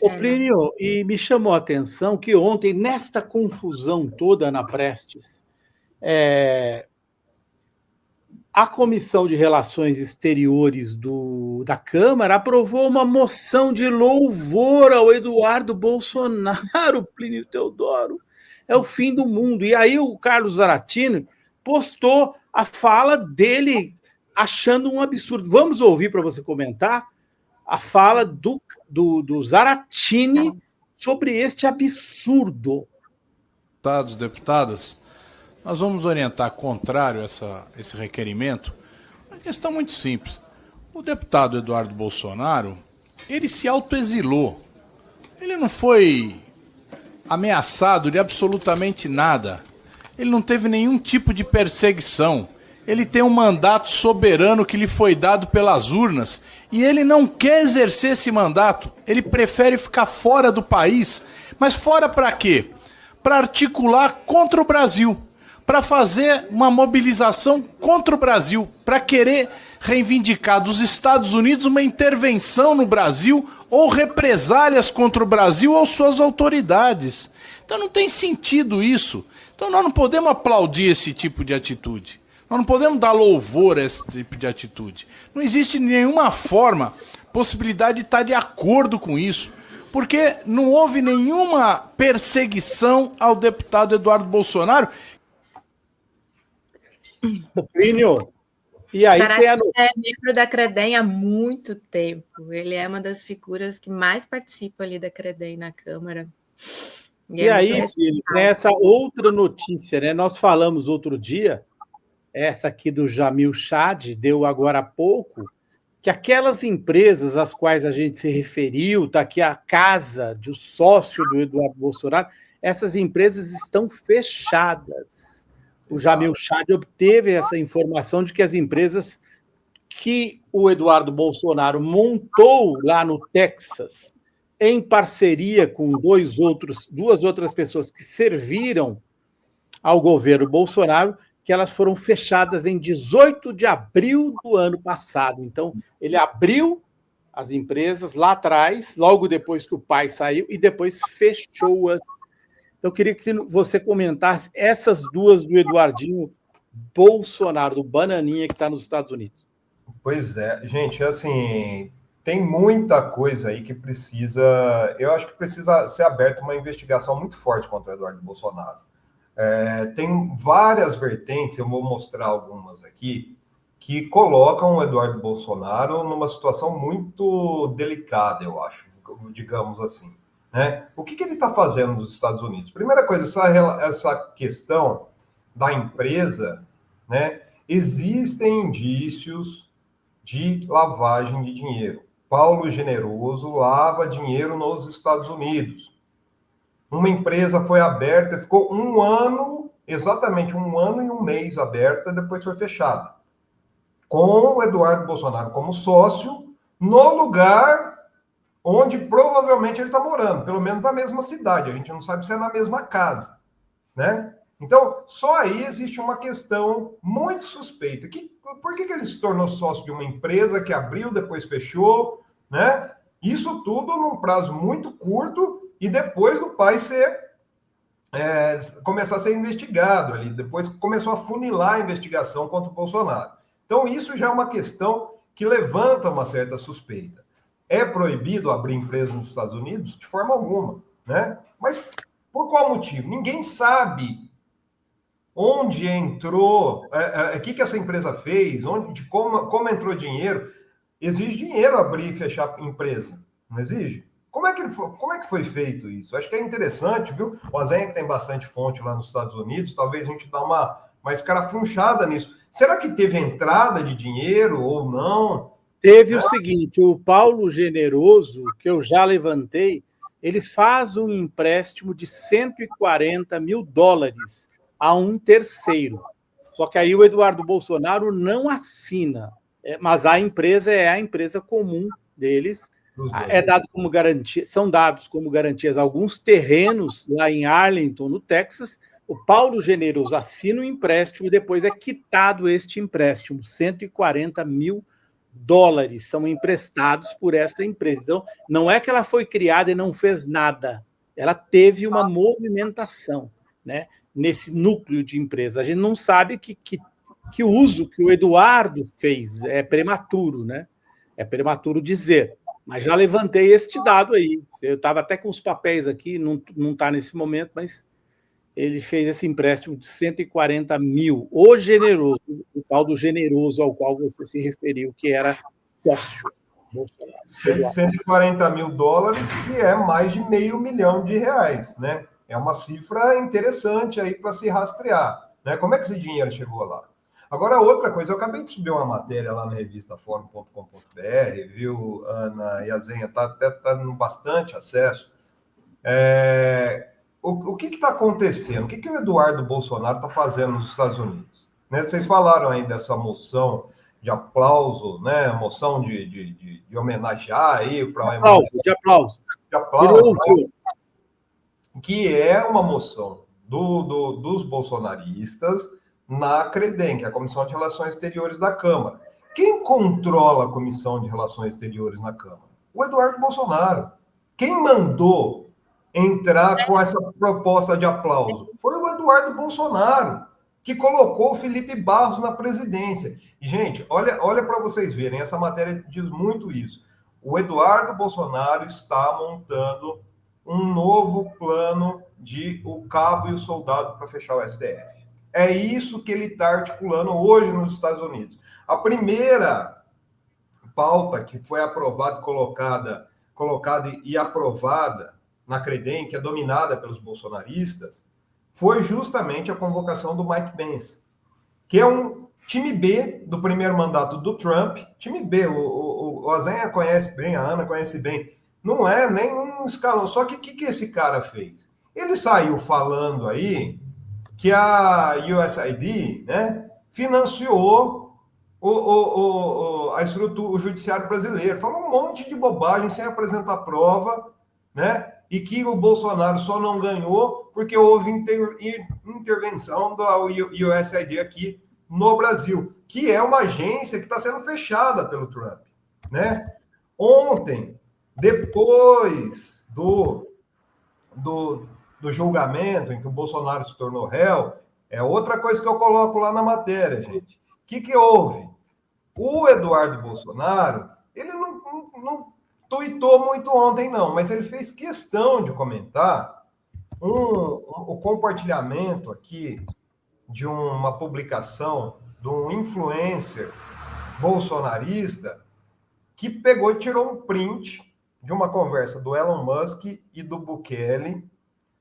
Ô, Plínio, e me chamou a atenção que ontem, nesta confusão toda na Prestes, a Comissão de Relações Exteriores da Câmara aprovou uma moção de louvor ao Eduardo Bolsonaro, Plínio Teodoro. É o fim do mundo. E aí o Carlos Zaratini postou a fala dele achando um absurdo. Vamos ouvir para você comentar a fala do Zaratini sobre este absurdo. Deputadas, nós vamos orientar contrário a esse requerimento. Uma questão muito simples. O deputado Eduardo Bolsonaro, ele se autoexilou. Ele não foi ameaçado de absolutamente nada. Ele não teve nenhum tipo de perseguição. Ele tem um mandato soberano que lhe foi dado pelas urnas e ele não quer exercer esse mandato. Ele prefere ficar fora do país. Mas fora para quê? Para articular contra o Brasil, para fazer uma mobilização contra o Brasil, para querer reivindicar dos Estados Unidos uma intervenção no Brasil ou represálias contra o Brasil ou suas autoridades. Então não tem sentido isso. Então nós não podemos aplaudir esse tipo de atitude. Nós não podemos dar louvor a esse tipo de atitude. Não existe nenhuma forma, possibilidade de estar de acordo com isso, porque não houve nenhuma perseguição ao deputado Eduardo Bolsonaro. Plínio, e aí Zaratini é membro da CREDEM há muito tempo. Ele é uma das figuras que mais participa ali da CREDEM na Câmara. E aí, Plínio, essa outra notícia, né? Nós falamos outro dia, essa aqui do Jamil Chad, deu agora há pouco, que aquelas empresas às quais a gente se referiu, está aqui a casa de sócio do Eduardo Bolsonaro, essas empresas estão fechadas. O Jamil Chad obteve essa informação de que as empresas que o Eduardo Bolsonaro montou lá no Texas, em parceria com duas outras pessoas que serviram ao governo Bolsonaro, que elas foram fechadas em 18 de abril do ano passado. Então, ele abriu as empresas lá atrás, logo depois que o pai saiu, e depois fechou-as. Então, eu queria que você comentasse essas duas do Eduardinho Bolsonaro, do Bananinha, que está nos Estados Unidos. Pois é, gente, assim, tem muita coisa aí que precisa... Eu acho que precisa ser aberta uma investigação muito forte contra o Eduardo Bolsonaro. Tem várias vertentes, eu vou mostrar algumas aqui, que colocam o Eduardo Bolsonaro numa situação muito delicada, eu acho, digamos assim. Né? O que ele está fazendo nos Estados Unidos? Primeira coisa, essa questão da empresa, né? Existem indícios de lavagem de dinheiro. Paulo Generoso lava dinheiro nos Estados Unidos. Uma empresa foi aberta, ficou um ano, exatamente um ano e um mês aberta, depois foi fechada. Com o Eduardo Bolsonaro como sócio, no lugar onde provavelmente ele está morando, pelo menos na mesma cidade. A gente não sabe se é na mesma casa, né? Então, só aí existe uma questão muito suspeita. Por que ele se tornou sócio de uma empresa que abriu, depois fechou, né? Isso tudo num prazo muito curto e depois do pai começar a ser investigado ali. Depois começou a funilar a investigação contra o Bolsonaro. Então, isso já é uma questão que levanta uma certa suspeita. É proibido abrir empresa nos Estados Unidos? De forma alguma, né? Mas por qual motivo? Ninguém sabe onde entrou, o que essa empresa fez, como entrou dinheiro. Exige dinheiro abrir e fechar empresa, não exige? Como é que foi feito isso? Acho que é interessante, viu? O Azenha, que tem bastante fonte lá nos Estados Unidos, talvez a gente dá uma escarafunchada nisso. Será que teve entrada de dinheiro ou não? Teve o seguinte, o Paulo Generoso, que eu já levantei, ele faz um empréstimo de $140 mil a um terceiro. Só que aí o Eduardo Bolsonaro não assina, mas a empresa é a empresa comum deles. É dado como garantia, são dados como garantias alguns terrenos lá em Arlington, no Texas. O Paulo Generoso assina o empréstimo e depois é quitado este empréstimo, $140 mil. dólares são emprestados por essa empresa. Então, não é que ela foi criada e não fez nada. Ela teve uma movimentação, né, nesse núcleo de empresa. A gente não sabe que uso que o Eduardo fez é prematuro, né? É prematuro dizer. Mas já levantei este dado aí. Eu estava até com os papéis aqui, não está nesse momento, mas ele fez esse empréstimo de 140 mil. O generoso, o tal do generoso ao qual você se referiu, que era sócio. 140 mil dólares, que é mais de R$500 milhão, né? É uma cifra interessante aí para se rastrear, né? Como é que esse dinheiro chegou lá? Agora, outra coisa, eu acabei de subir uma matéria lá na revista Fórum.com.br, viu, Ana e a Zenha, está dando bastante acesso. O que está acontecendo? O que o Eduardo Bolsonaro está fazendo nos Estados Unidos? Né? Vocês falaram aí dessa moção de aplauso, né? Moção de homenagear aí para de aplauso. Né? Que é uma moção dos bolsonaristas na CREDEM, que é a Comissão de Relações Exteriores da Câmara. Quem controla a Comissão de Relações Exteriores na Câmara? O Eduardo Bolsonaro. Quem mandou entrar com essa proposta de aplauso? Foi o Eduardo Bolsonaro, que colocou o Felipe Barros na presidência. E, gente, olha para vocês verem, essa matéria diz muito isso. O Eduardo Bolsonaro está montando um novo plano de o cabo e o soldado para fechar o STF. É isso que ele está articulando hoje nos Estados Unidos. A primeira pauta que foi aprovada, colocada e aprovada na CREDEM, que é dominada pelos bolsonaristas, foi justamente a convocação do Mike Pence, que é um time B do primeiro mandato do Trump. Time B, o Azenha conhece bem, a Ana conhece bem. Não é nenhum escalão. Só que o que esse cara fez? Ele saiu falando aí que a USAID, né, financiou a estrutura, o judiciário brasileiro. Falou um monte de bobagem sem apresentar prova, né? E que o Bolsonaro só não ganhou porque houve intervenção da USAID aqui no Brasil, que é uma agência que está sendo fechada pelo Trump, né? Ontem, depois do julgamento em que o Bolsonaro se tornou réu, é outra coisa que eu coloco lá na matéria, gente. O que houve? O Eduardo Bolsonaro, ele não tuitou muito ontem, não, mas ele fez questão de comentar o compartilhamento aqui de uma publicação de um influencer bolsonarista que pegou e tirou um print de uma conversa do Elon Musk e do Bukele,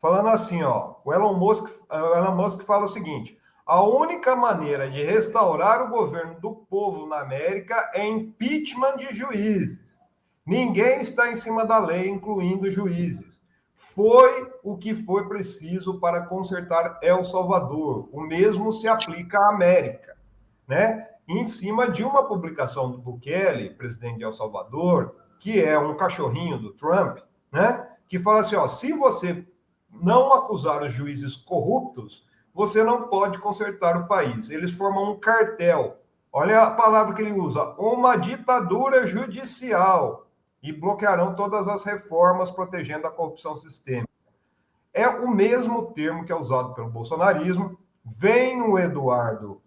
falando assim, ó, o Elon Musk fala o seguinte: a única maneira de restaurar o governo do povo na América é impeachment de juízes. Ninguém está em cima da lei, incluindo juízes. Foi o que foi preciso para consertar El Salvador. O mesmo se aplica à América, né? Em cima de uma publicação do Bukele, presidente de El Salvador, que é um cachorrinho do Trump, né? Que fala assim, ó, se você não acusar os juízes corruptos, você não pode consertar o país. Eles formam um cartel. Olha a palavra que ele usa, uma ditadura judicial, e bloquearão todas as reformas protegendo a corrupção sistêmica. É o mesmo termo que é usado pelo bolsonarismo. Vem o Eduardo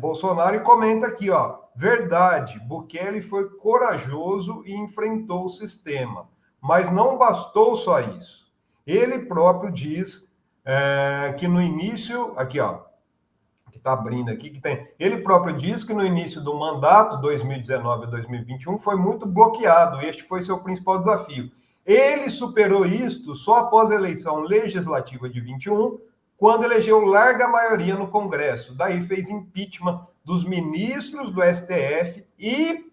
Bolsonaro e comenta aqui, ó, verdade, Bukele foi corajoso e enfrentou o sistema, mas não bastou só isso. Ele próprio diz que no início, aqui, ó, que está abrindo aqui, que tem. Ele próprio diz que no início do mandato, 2019 a 2021, foi muito bloqueado. Este foi seu principal desafio. Ele superou isto só após a eleição legislativa de 21, quando elegeu larga maioria no Congresso. Daí fez impeachment dos ministros do STF e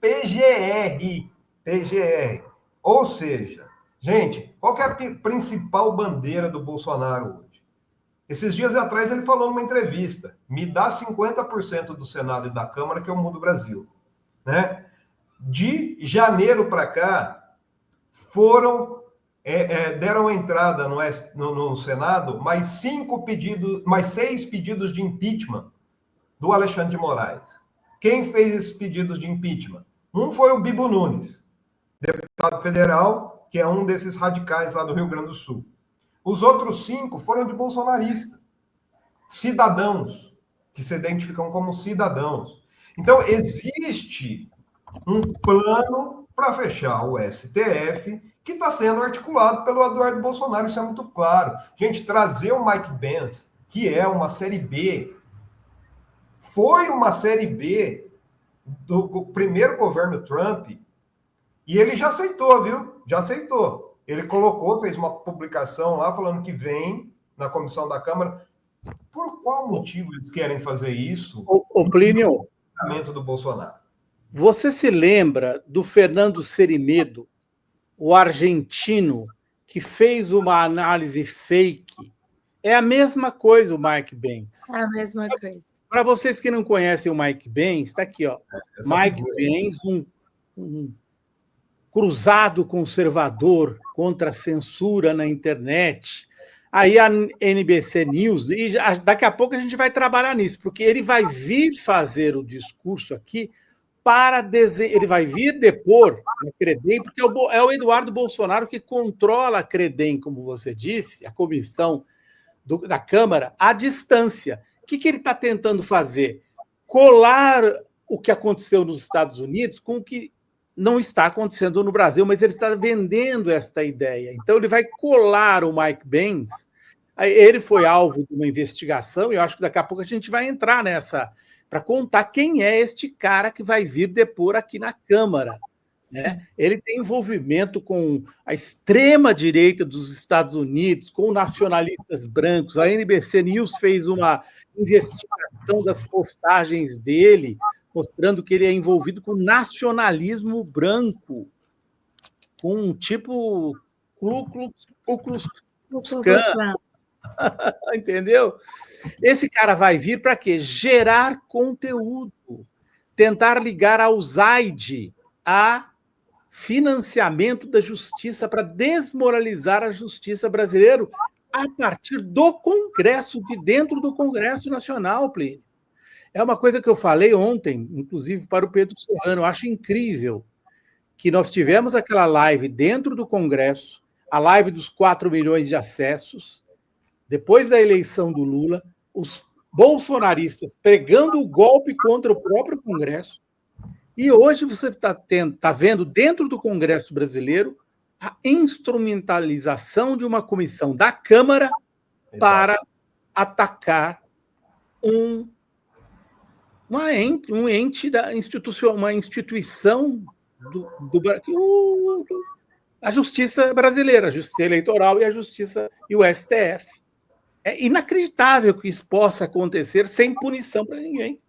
PGR. Ou seja, gente, qual que é a principal bandeira do Bolsonaro hoje? Esses dias atrás ele falou numa entrevista, me dá 50% do Senado e da Câmara que eu mudo o Brasil. Né? De janeiro para cá, deram entrada no Senado mais 6 pedidos de impeachment do Alexandre de Moraes. Quem fez esses pedidos de impeachment? Um foi o Bibo Nunes, deputado federal, que é um desses radicais lá do Rio Grande do Sul. Os outros 5 foram de bolsonaristas, cidadãos, que se identificam como cidadãos. Então, existe um plano para fechar o STF que está sendo articulado pelo Eduardo Bolsonaro, isso é muito claro. Gente, trazer o Mike Pence, que é uma série B, foi uma série B do primeiro governo Trump, e ele já aceitou, viu? Já aceitou. Ele colocou, fez uma publicação lá falando que vem na comissão da Câmara. Por qual motivo eles querem fazer isso? O Plínio, do Bolsonaro. Você se lembra do Fernando Cerimedo, o argentino, que fez uma análise fake? É a mesma coisa o Mike Pence. É a mesma coisa. Para vocês que não conhecem o Mike Pence, está aqui, ó. Mike Pence, um cruzado conservador contra a censura na internet. Aí a NBC News, e daqui a pouco a gente vai trabalhar nisso, porque ele vai vir fazer o discurso aqui ele vai vir depor na Credem, porque é o Eduardo Bolsonaro que controla a Credem, como você disse, a comissão da Câmara, à distância. O que ele está tentando fazer? Colar o que aconteceu nos Estados Unidos com o que não está acontecendo no Brasil, mas ele está vendendo esta ideia. Então, ele vai colar o Mike Pence. Ele foi alvo de uma investigação, e eu acho que daqui a pouco a gente vai entrar nessa, para contar quem é este cara que vai vir depor aqui na Câmara. Né? Ele tem envolvimento com a extrema-direita dos Estados Unidos, com nacionalistas brancos. A NBC News fez uma investigação das postagens dele, mostrando que ele é envolvido com nacionalismo branco, com um tipo Ku Klux Klan. Entendeu? Esse cara vai vir para quê? Gerar conteúdo, tentar ligar ao Zaid a financiamento da justiça para desmoralizar a justiça brasileira a partir do Congresso, de dentro do Congresso Nacional, Plínio. É uma coisa que eu falei ontem, inclusive para o Pedro Serrano. Eu acho incrível que nós tivemos aquela live dentro do Congresso, a live dos 4 milhões de acessos, depois da eleição do Lula, os bolsonaristas pregando o golpe contra o próprio Congresso, e hoje você está vendo dentro do Congresso brasileiro a instrumentalização de uma comissão da Câmara para atacar uma instituição a justiça brasileira, a justiça eleitoral e a justiça e o STF. É inacreditável que isso possa acontecer sem punição para ninguém.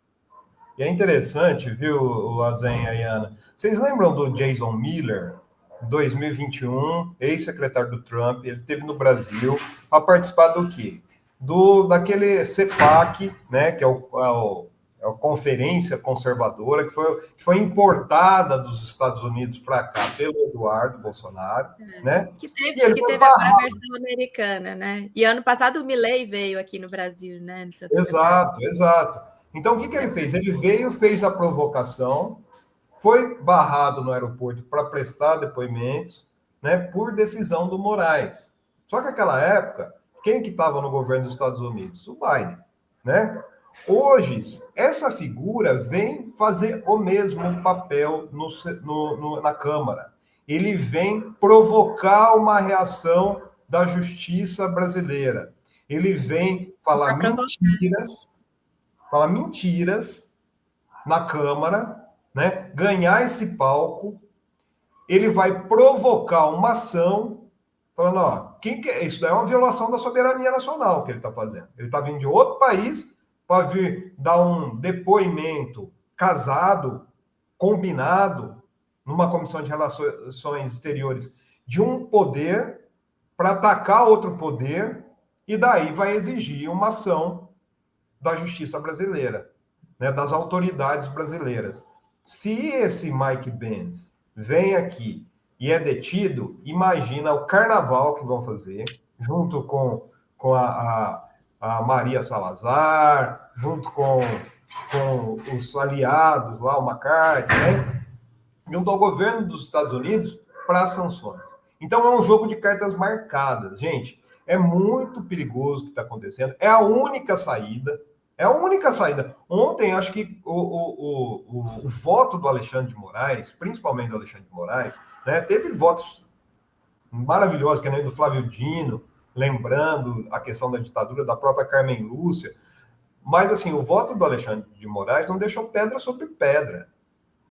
E é interessante, viu, Azen e Ayana? Vocês lembram do Jason Miller, 2021, ex-secretário do Trump? Ele esteve no Brasil para participar do quê? Daquele CEPAC, né, que é a Conferência Conservadora, que foi importada dos Estados Unidos para cá pelo Eduardo Bolsonaro, né? Que teve agora a versão americana, né? E ano passado o Milei veio aqui no Brasil, né? Exato. Então, o que ele fez? Ele veio, fez a provocação, foi barrado no aeroporto para prestar depoimentos, né, por decisão do Moraes. Só que naquela época, quem que estava no governo dos Estados Unidos? O Biden, né? Hoje, essa figura vem fazer o mesmo papel na Câmara. Ele vem provocar uma reação da justiça brasileira. Ele vem falar mentiras na Câmara, né? Ganhar esse palco. Ele vai provocar uma ação falando, ó, isso daí é uma violação da soberania nacional que ele está fazendo. Ele está vindo de outro país para vir dar um depoimento casado, combinado, numa comissão de relações exteriores de um poder para atacar outro poder, e daí vai exigir uma ação da justiça brasileira, né, das autoridades brasileiras. Se esse Mike Pence vem aqui e é detido, imagina o carnaval que vão fazer, junto com a Maria Salazar, junto com com os aliados lá, o McCarthy, né? Junto ao governo dos Estados Unidos para sanções. Então é um jogo de cartas marcadas, gente. É muito perigoso o que está acontecendo. É a única saída. É a única saída. Ontem, acho que o voto do Alexandre de Moraes, principalmente do Alexandre de Moraes, né, teve votos maravilhosos, que nem do Flávio Dino, lembrando a questão da ditadura da própria Carmen Lúcia. Mas, assim, o voto do Alexandre de Moraes não deixou pedra sobre pedra.